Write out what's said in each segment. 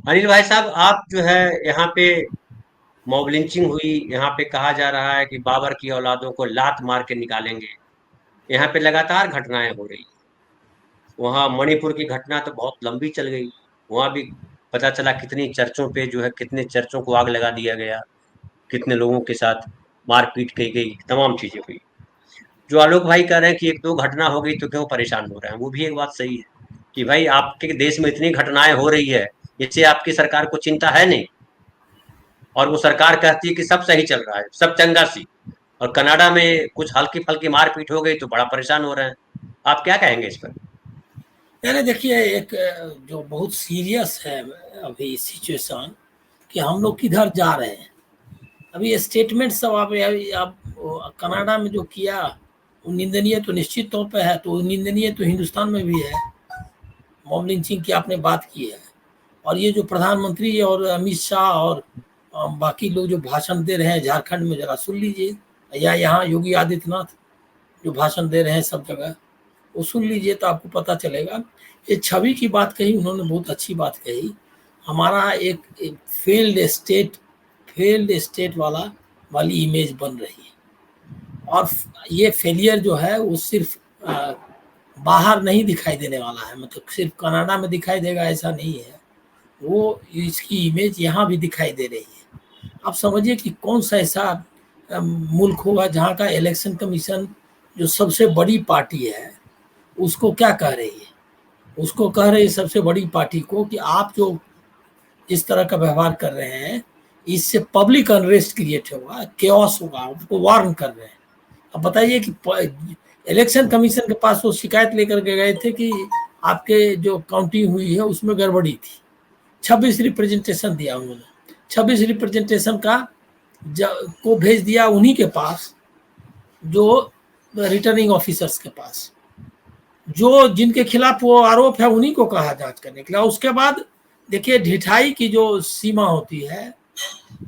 अनिल भाई साहब, आप जो है यहाँ पे मॉब लिंचिंग हुई, यहाँ पे कहा जा रहा है कि बाबर की औलादों को लात मार के निकालेंगे। यहाँ पे लगातार घटनाएं हो रही। वहाँ मणिपुर की घटना तो बहुत लंबी चल गई। वहाँ भी पता चला कितनी चर्चों पे जो है, कितने चर्चों को आग लगा दिया गया, कितने लोगों के साथ मारपीट की गई, तमाम चीजें हुई। जो आलोक भाई कह रहे हैं कि एक दो घटना हो गई तो क्यों परेशान हो रहे हैं, वो भी एक बात सही है कि भाई आपके देश में इतनी घटनाएं हो रही है, इससे आपकी सरकार को चिंता है नहीं। और वो सरकार कहती है कि सब सही चल रहा है, सब चंगा सी। और कनाडा में कुछ हल्की फल्की मारपीट हो गई तो बड़ा परेशान हो रहे हैं। आप क्या कहेंगे इस पर? यानी देखिए एक जो बहुत सीरियस है अभी सिचुएशन कि हम लोग किधर जा रहे हैं। अभी स्टेटमेंट सब आप कनाडा में जो किया वो निंदनीय तो निश्चित तौर पे है, तो निंदनीय तो हिंदुस्तान में भी है। मॉब लिंचिंग की आपने बात की है, और ये जो प्रधानमंत्री और अमित शाह और बाकी लोग जो भाषण दे रहे हैं झारखंड में, जरा सुन लीजिए, या यहाँ योगी आदित्यनाथ जो भाषण दे रहे हैं सब जगह, वो सुन लीजिए तो आपको पता चलेगा। ये छवि की बात कही उन्होंने, बहुत अच्छी बात कही। हमारा एक फेल्ड स्टेट वाली इमेज बन रही है, और ये फेलियर जो है वो सिर्फ बाहर नहीं दिखाई देने वाला है, मतलब सिर्फ कनाडा में दिखाई देगा ऐसा नहीं है, वो इसकी इमेज यहाँ भी दिखाई दे रही है। आप समझिए कि कौन सा ऐसा मुल्क होगा जहाँ का इलेक्शन कमीशन जो सबसे बड़ी पार्टी है उसको क्या कह रही है, उसको कह रही है सबसे बड़ी पार्टी को कि आप जो इस तरह का व्यवहार कर रहे हैं इससे पब्लिक अनरेस्ट क्रिएट होगा, केओस होगा, उसको वार्न कर रहे हैं। अब बताइए कि इलेक्शन कमीशन के पास वो शिकायत लेकर के गए थे कि आपके जो काउंटिंग हुई है उसमें गड़बड़ी थी। 26 रिप्रेजेंटेशन दिया उन्होंने, 26 रिप्रेजेंटेशन का को भेज दिया उन्हीं के पास, जो रिटर्निंग ऑफिसर्स के पास, जो जिनके खिलाफ वो आरोप है उन्हीं को कहा जांच करने के लिए। उसके बाद देखिए ढिठाई की जो सीमा होती है,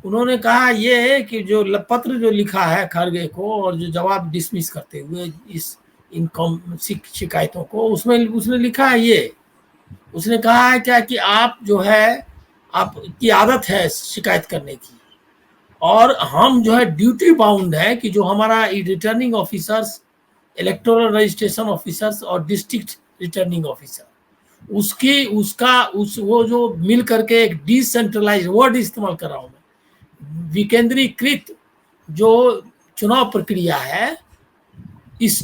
उन्होंने कहा ये है कि जो पत्र जो लिखा है खड़गे को और जो जवाब डिसमिस करते हुए इस इन शिकायतों को, उसमें उसने लिखा है ये, उसने कहा है क्या कि आप जो है आपकी आदत है शिकायत करने की, और हम जो है ड्यूटी बाउंड है कि जो हमारा returning officers, electoral registration officers और डिस्ट्रिक्ट रिटर्निंग ऑफिसर, उसकी उसका उस वो जो मिल करके एक डिसेंट्रलाइज वर्ड इस्तेमाल कर रहा हूं मैं, विकेंद्रीकृत जो चुनाव प्रक्रिया है, इस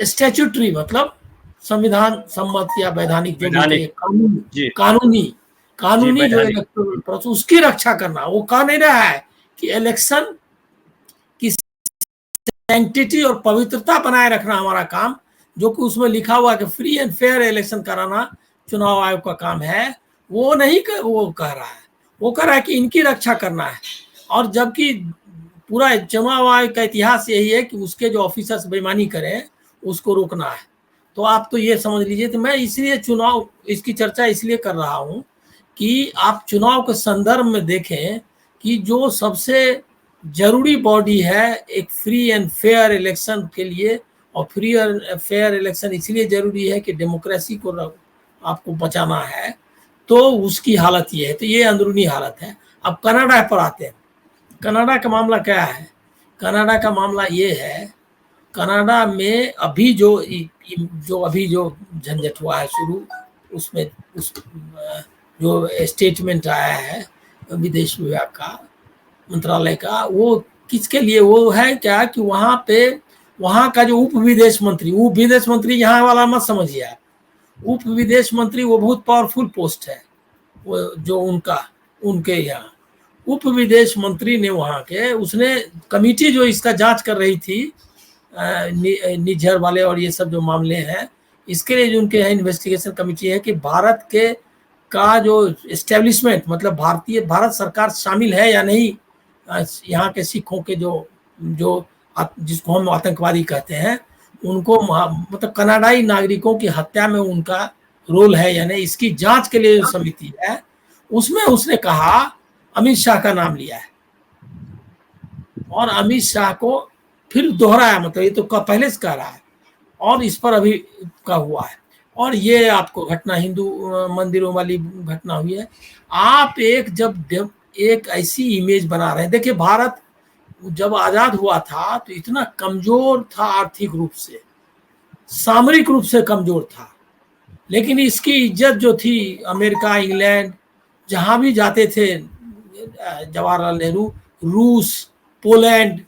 स्टैट्यूटरी मतलब संविधान सम्मत या वैधानिक जो भी वैधानिक। कहिए, कानूनी जी। कानूनी जी, कानूनी जो वैधानिक। इलेक्टोरल प्रोसेस उसकी रक्षा करना। वो कह नहीं रहा है कि इलेक्शन की सैंक्टिटी और पवित्रता बनाए रखना हमारा काम, जो कि उसमें लिखा हुआ कि फ्री एंड फेयर इलेक्शन कराना चुनाव आयोग का काम है, वो नहीं कर, वो कह रहा है, वो कह रहा है कि इनकी रक्षा करना है। और जबकि पूरा चुनाव आयोग का इतिहास यही है कि उसके जो ऑफिसर्स बेईमानी करें उसको रोकना है। तो आप तो ये समझ लीजिए, तो मैं इसलिए चुनाव इसकी चर्चा इसलिए कर रहा हूं कि आप चुनाव के संदर्भ में देखें कि जो सबसे जरूरी बॉडी है एक फ्री एंड फेयर इलेक्शन के लिए, और फ्री एंड फेयर इलेक्शन इसलिए जरूरी है कि डेमोक्रेसी को आपको बचाना है, तो उसकी हालत ये है। तो ये अंदरूनी हालत है। अब कनाडा पर आते हैं। कनाडा का मामला क्या है? कनाडा का मामला ये है, कनाडा में अभी जो अभी जो झंझट हुआ है शुरू, उसमें उस जो स्टेटमेंट आया है विदेश विभाग का, मंत्रालय का, वो किसके लिए वो है क्या कि वहां पे वहां का जो उप विदेश मंत्री यहाँ वाला मत समझिए आप, उप विदेश मंत्री वो बहुत पावरफुल पोस्ट है, वो जो उनका उनके यहाँ उप विदेश मंत्री ने वहां के, उसने कमिटी जो इसका जांच कर रही थी निज्जर वाले और ये सब जो मामले हैं, इसके लिए जो उनके यहाँ इन्वेस्टिगेशन कमिटी है कि भारत के का जो एस्टेब्लिशमेंट मतलब भारत सरकार शामिल है या नहीं यहाँ के सिखों के जो जो जिसको हम आतंकवादी कहते हैं, उनको मतलब कनाडाई नागरिकों की हत्या में उनका रोल है या नहीं, इसकी जांच के लिए जो समिति है उसमें उसने कहा अमित शाह का नाम लिया है, और अमित शाह को फिर दोहराया, मतलब ये तो पहले से कह रहा है और इस पर अभी का हुआ है। और ये आपको घटना हिंदू मंदिरों वाली घटना हुई है। आप एक ऐसी इमेज बना रहे हैं, देखिए भारत जब आजाद हुआ था तो इतना कमजोर था, आर्थिक रूप से, सामरिक रूप से कमजोर था, लेकिन इसकी इज्जत जो थी अमेरिका, इंग्लैंड, जहां भी जाते थे, जवाहरलाल नेहरू, रूस, पोलैंड,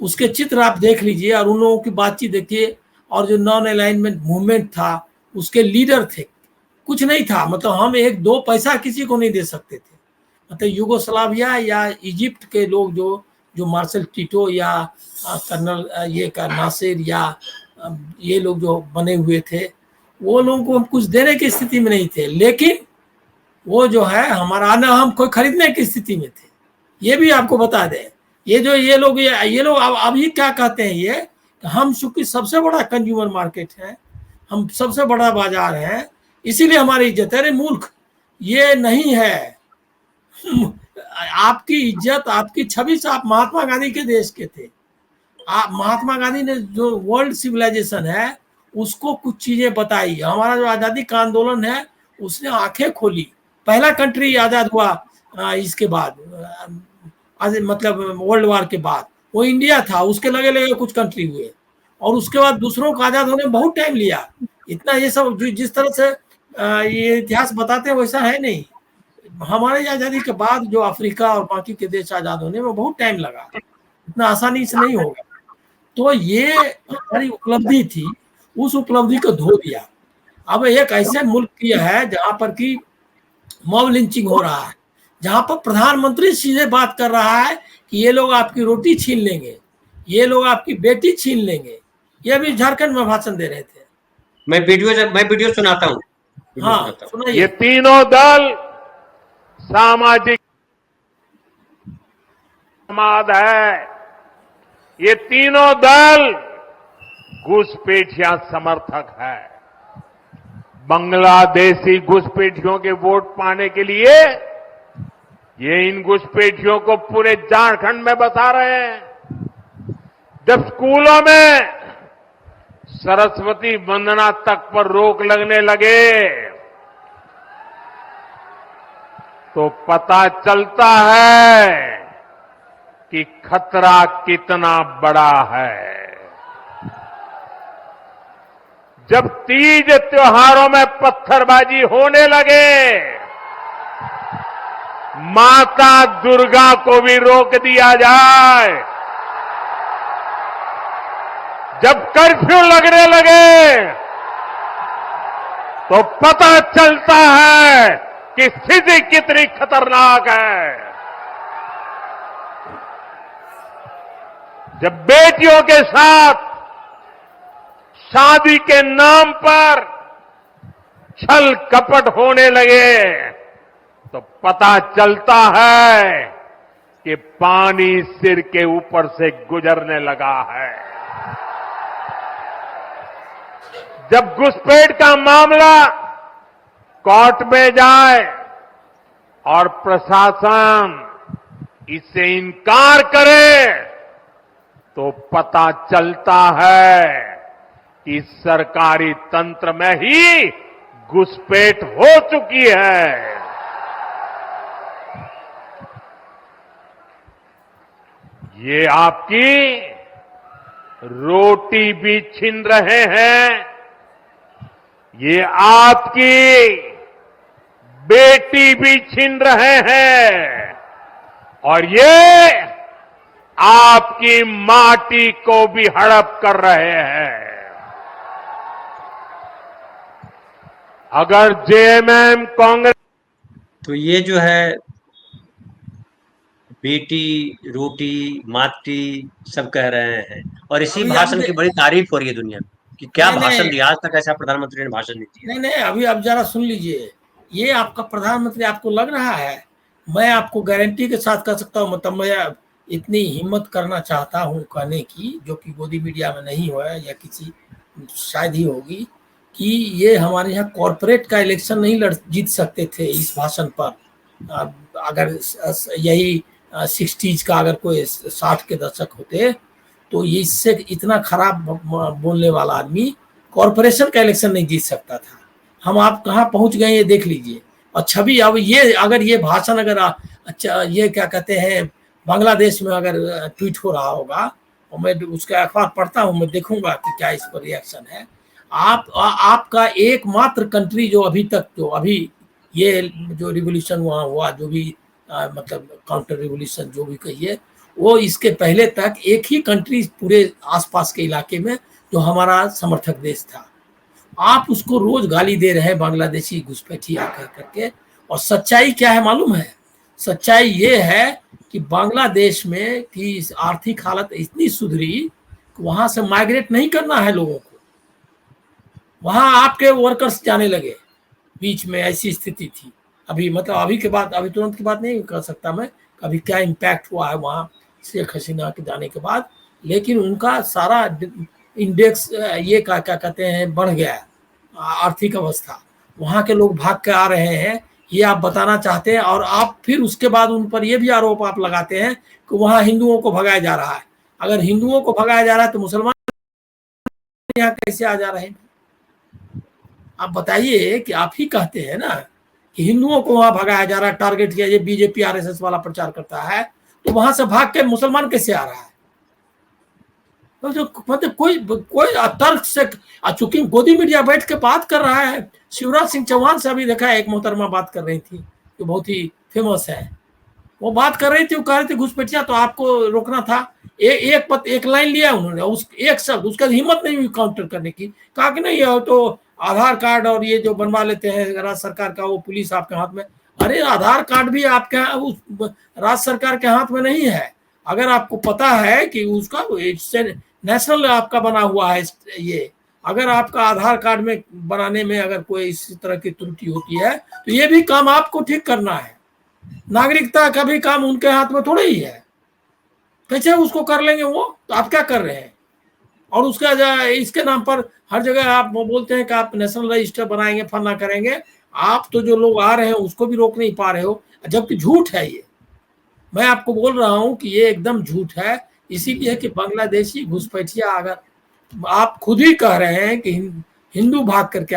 उसके चित्र आप देख लीजिए और उन लोगों की बातचीत देखिए, और जो नॉन अलाइनमेंट मूवमेंट था उसके लीडर थे, कुछ नहीं था, मतलब हम एक दो पैसा किसी को नहीं दे सकते थे, मतलब यूगोस्लाविया या इजिप्ट के लोग जो जो मार्शल टिटो या कर्नल ये का नासिर या ये लोग जो बने हुए थे, वो लोगों को हम कुछ देने की स्थिति में नहीं थे, लेकिन वो जो है हमारा ना हम कोई खरीदने की स्थिति में थे। ये भी आपको बता दें, ये लोग अब अभी क्या कहते हैं, ये हम चूंकि सबसे बड़ा कंज्यूमर मार्केट है, हम सबसे बड़ा बाजार है, इसीलिए हमारी इज्जत है। अरे मूर्ख, ये नहीं है। आपकी इज्जत, आपकी छवि से आप महात्मा गांधी के देश के थे। आप महात्मा गांधी ने जो वर्ल्ड सिविलाइजेशन है उसको कुछ चीजें बताई। हमारा जो आजादी का आंदोलन है उसने आंखें खोली। पहला कंट्री आजाद हुआ इसके बाद, मतलब वर्ल्ड वार के बाद, वो इंडिया था, उसके लगे लगे कुछ कंट्री हुए, और उसके बाद दूसरों को आजाद होने में बहुत टाइम लिया। इतना ये सब जिस तरह से ये इतिहास बताते हैं वैसा है नहीं। हमारे आजादी के बाद जो अफ्रीका और बाकी के देश आजाद होने में बहुत टाइम लगा, इतना आसानी से नहीं होगा। तो ये हमारी उपलब्धि थी, उस उपलब्धि को धो दिया। अब एक ऐसे मुल्क किया है जहां पर कि मॉब लिंचिंग हो रहा है, जहां पर प्रधानमंत्री सीधे बात कर रहा है कि ये लोग आपकी रोटी छीन लेंगे, ये लोग आपकी बेटी छीन लेंगे। ये अभी झारखंड में भाषण दे रहे थे। मैं वीडियो सुनाता हूँ। हाँ सुनाइए। ये तीनों दल सामाजिक समाज है, ये तीनों दल घुसपैठिया समर्थक है। बांग्लादेशी घुसपैठियों के वोट पाने के लिए ये इन घुसपैठियों को पूरे झारखंड में बसा रहे हैं। जब स्कूलों में सरस्वती वंदना तक पर रोक लगने लगे तो पता चलता है कि खतरा कितना बड़ा है। जब तीज त्योहारों में पत्थरबाजी होने लगे, माता दुर्गा को भी रोक दिया जाए, जब कर्फ्यू लगने लगे तो पता चलता है कि स्थिति कितनी खतरनाक है। जब बेटियों के साथ शादी के नाम पर छल कपट होने लगे तो पता चलता है कि पानी सिर के ऊपर से गुजरने लगा है। जब घुसपैठ का मामला कोर्ट में जाए और प्रशासन इससे इनकार करे तो पता चलता है कि सरकारी तंत्र में ही घुसपैठ हो चुकी है। ये आपकी रोटी भी छीन रहे हैं, ये आपकी बेटी भी छीन रहे हैं, और ये आपकी माटी को भी हड़प कर रहे हैं। अगर जेएमएम कांग्रेस, तो ये जो है बेटी रोटी माटी सब कह रहे हैं, और इसी भाषण की बड़ी तारीफ हो रही है दुनिया में कि क्या भाषण दिया। आज तक ऐसा प्रधानमंत्री ने भाषण नहीं दिया। नहीं, अभी आप जरा सुन लीजिए। ये आपका प्रधानमंत्री आपको लग रहा है, मैं आपको गारंटी के साथ कह सकता हूँ, मतलब मैं इतनी हिम्मत करना चाहता हूँ कहने की, जो कि गोदी मीडिया में नहीं हुआ है या किसी शायद ही होगी, कि ये हमारे यहाँ कॉरपोरेट का इलेक्शन नहीं जीत सकते थे इस भाषण पर। अगर यही 60s का अगर कोई 60 के दशक होते तो इससे इतना खराब बोलने वाला आदमी कॉरपोरेशन का इलेक्शन नहीं जीत सकता था। हम आप कहाँ पहुंच गए ये देख लीजिए। और छवि अब ये अगर ये भाषण अगर अच्छा ये क्या कहते हैं बांग्लादेश में अगर ट्वीट हो रहा होगा और मैं उसका अखबार पढ़ता हूँ, मैं देखूंगा कि क्या इस पर रिएक्शन है। आपका एकमात्र कंट्री जो अभी तक जो अभी ये जो रिवोल्यूशन वहाँ हुआ जो भी मतलब काउंटर रिवोल्यूशन जो भी कहिए, वो इसके पहले तक एक ही कंट्री पूरे आसपास के इलाके में जो हमारा समर्थक देश था। आप उसको रोज गाली दे रहे हैं बांग्लादेशी घुसपैठिया कह करके। और सच्चाई क्या है मालूम है? सच्चाई ये है कि बांग्लादेश में की आर्थिक हालत इतनी सुधरी कि वहां से माइग्रेट नहीं करना है लोगों को, वहां आपके वर्कर्स जाने लगे। बीच में ऐसी स्थिति थी, अभी मतलब अभी के बाद, अभी तुरंत की बात नहीं कर सकता मैं अभी क्या इम्पैक्ट हुआ है वहां शेख हसीना के जाने के बाद, लेकिन उनका सारा इंडेक्स ये क्या कहते हैं बढ़ गया आर्थिक अवस्था। वहां के लोग भाग के आ रहे हैं, ये आप बताना चाहते हैं। और आप फिर उसके बाद उन पर ये भी आरोप आप लगाते हैं कि वहां हिंदुओं को भगाया जा रहा है। अगर हिंदुओं को भगाया जा रहा है तो मुसलमान यहाँ कैसे आ जा रहे हैं? आप बताइए कि आप ही कहते हैं ना कि हिंदुओं को वहां भगाया जा रहा है, टारगेट किया, ये बीजेपी आरएसएस वाला प्रचार करता है, तो वहां से भाग के मुसलमान कैसे आ रहा है? तो मतलब कोई तर्क से, चूंकि गोदी मीडिया बैठ के बात कर रहा है। शिवराज सिंह चौहान से अभी देखा है, एक मोहतरमा बात कर रही थी जो बहुत ही फेमस है, वो बात कर रही थी, वो कह रही थी घुसपैठिया, तो आपको रोकना था। एक लाइन लिया उन्होंने, उस एक शब्द, उसका हिम्मत नहीं हुई काउंटर करने की। कहा कि नहीं ये तो आधार कार्ड और ये जो बनवा लेते हैं राज्य सरकार का, वो पुलिस आपके हाथ में। अरे आधार कार्ड भी आपके उस राज्य सरकार के हाथ में नहीं है। अगर आपको पता है कि उसका नेशनल आपका बना हुआ है ये, अगर आपका आधार कार्ड में बनाने में अगर कोई इस तरह की त्रुटि होती है तो ये भी काम आपको ठीक करना है। नागरिकता का भी काम उनके हाथ में थोड़ा ही है, कैसे उसको कर लेंगे वो? तो आप क्या कर रहे हैं? और उसका इसके नाम पर हर जगह आप बोलते हैं कि आप नेशनल रजिस्टर बनाएंगे, फलना करेंगे। आप तो जो लोग आ रहे हैं उसको भी रोक नहीं पा रहे हो, जबकि झूठ है ये। मैं आपको बोल रहा हूं कि ये एकदम झूठ है। इसीलिए कि बांग्लादेशी घुसपैठिया, अगर आप खुद ही कह रहे हैं कि हिंदू भाग करके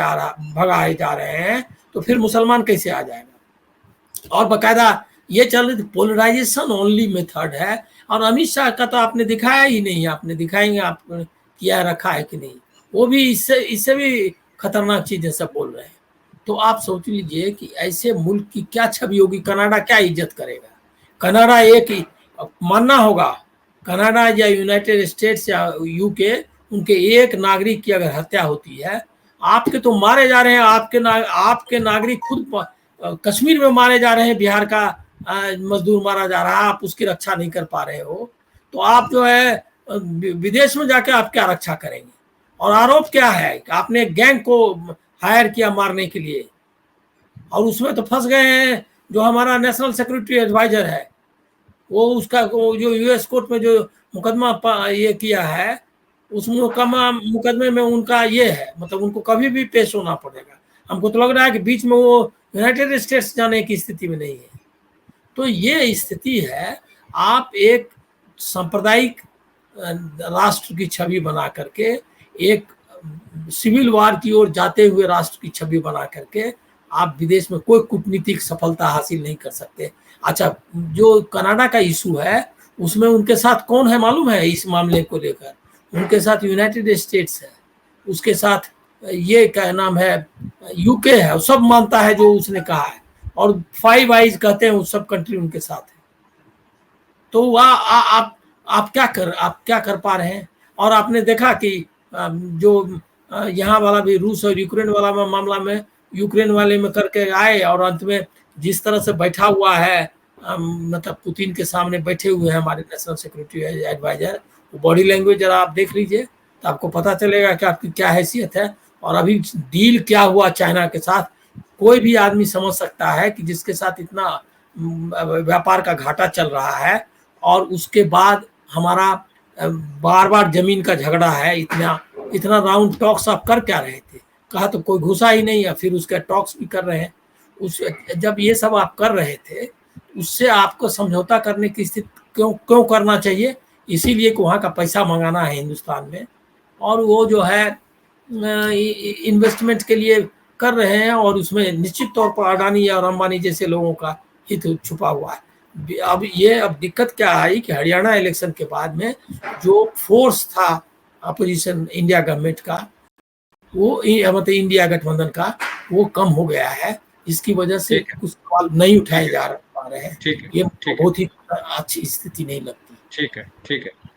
भगाए जा रहे हैं, तो फिर मुसलमान कैसे आ जाएगा? और बकायदा ये चल रही थी पोलराइजेशन ओनली मेथड है। और अमित शाह का तो आपने दिखाया ही नहीं, आपने दिखाएंगे आप किया रखा है कि नहीं, वो भी इससे भी खतरनाक चीजें सब बोल रहे हैं। तो आप सोच लीजिए कि ऐसे मुल्क की क्या छवि होगी, कनाडा क्या इज्जत करेगा? कनाडा एक ही मानना होगा, कनाडा या यूनाइटेड स्टेट्स या यूके, उनके एक नागरिक की अगर हत्या होती है, आपके तो मारे जा रहे हैं, आपके नागरिक खुद कश्मीर में मारे जा रहे हैं, बिहार का मजदूर मारा जा रहा है, आप उसकी रक्षा नहीं कर पा रहे हो, तो आप जो है विदेश में जाके आप क्या रक्षा करेंगे? और आरोप क्या है कि आपने गैंग को हायर किया मारने के लिए, और उसमें तो फंस गए हैं जो हमारा नेशनल सिक्योरिटी एडवाइजर है, वो उसका जो यूएस कोर्ट में जो मुकदमा ये किया है, उस मुकदमे में उनका ये है, मतलब उनको कभी भी पेश होना पड़ेगा। हमको तो लग रहा है कि बीच में वो यूनाइटेड स्टेट्स जाने की स्थिति में नहीं है। तो ये स्थिति है, आप एक सांप्रदायिक राष्ट्र की छवि बना करके, एक सिविल वार की ओर जाते हुए राष्ट्र की छवि बना करके आप विदेश में कोई कूटनीतिक सफलता हासिल नहीं कर सकते। अच्छा, जो कनाडा का इशू है उसमें उनके साथ कौन है मालूम है? इस मामले को लेकर उनके साथ यूनाइटेड स्टेट्स है, उसके साथ ये क्या नाम है यूके है, सब मानता है जो उसने कहा है, और फाइव आइज कहते हैं, वो सब कंट्री उनके साथ है। तो वह आप क्या कर पा रहे हैं? और आपने देखा कि जो यहाँ वाला भी रूस और यूक्रेन वाला मामला में, यूक्रेन वाले में करके आए, और अंत में जिस तरह से बैठा हुआ है, मतलब पुतिन के सामने बैठे हुए हैं हमारे नेशनल सिक्योरिटी एडवाइजर, वो बॉडी लैंग्वेज जरा आप देख लीजिए तो आपको पता चलेगा कि आपकी क्या हैसियत है। और अभी डील क्या हुआ चाइना के साथ, कोई भी आदमी समझ सकता है कि जिसके साथ इतना व्यापार का घाटा चल रहा है, और उसके बाद हमारा बार बार जमीन का झगड़ा है, इतना राउंड टॉक्स आप कर क्या रहे थे? कहा तो कोई घुसा ही नहीं है, फिर उसका टॉक्स भी कर रहे हैं। जब ये सब आप कर रहे थे, उससे आपको समझौता करने की स्थिति क्यों करना चाहिए? इसीलिए कि वहाँ का पैसा मंगाना है हिंदुस्तान में, और वो जो है इन्वेस्टमेंट के लिए कर रहे हैं और उसमें निश्चित तौर पर अडानी और अंबानी जैसे लोगों का हित छुपा हुआ है। अब दिक्कत क्या आई कि हरियाणा इलेक्शन के बाद में जो फोर्स था अपोजिशन इंडिया गवर्नमेंट का, वो मतलब इंडिया गठबंधन का, वो कम हो गया है। इसकी वजह से कुछ सवाल नहीं उठाए जा पा रहे हैं। ये बहुत ही अच्छी स्थिति नहीं लगती। ठीक है।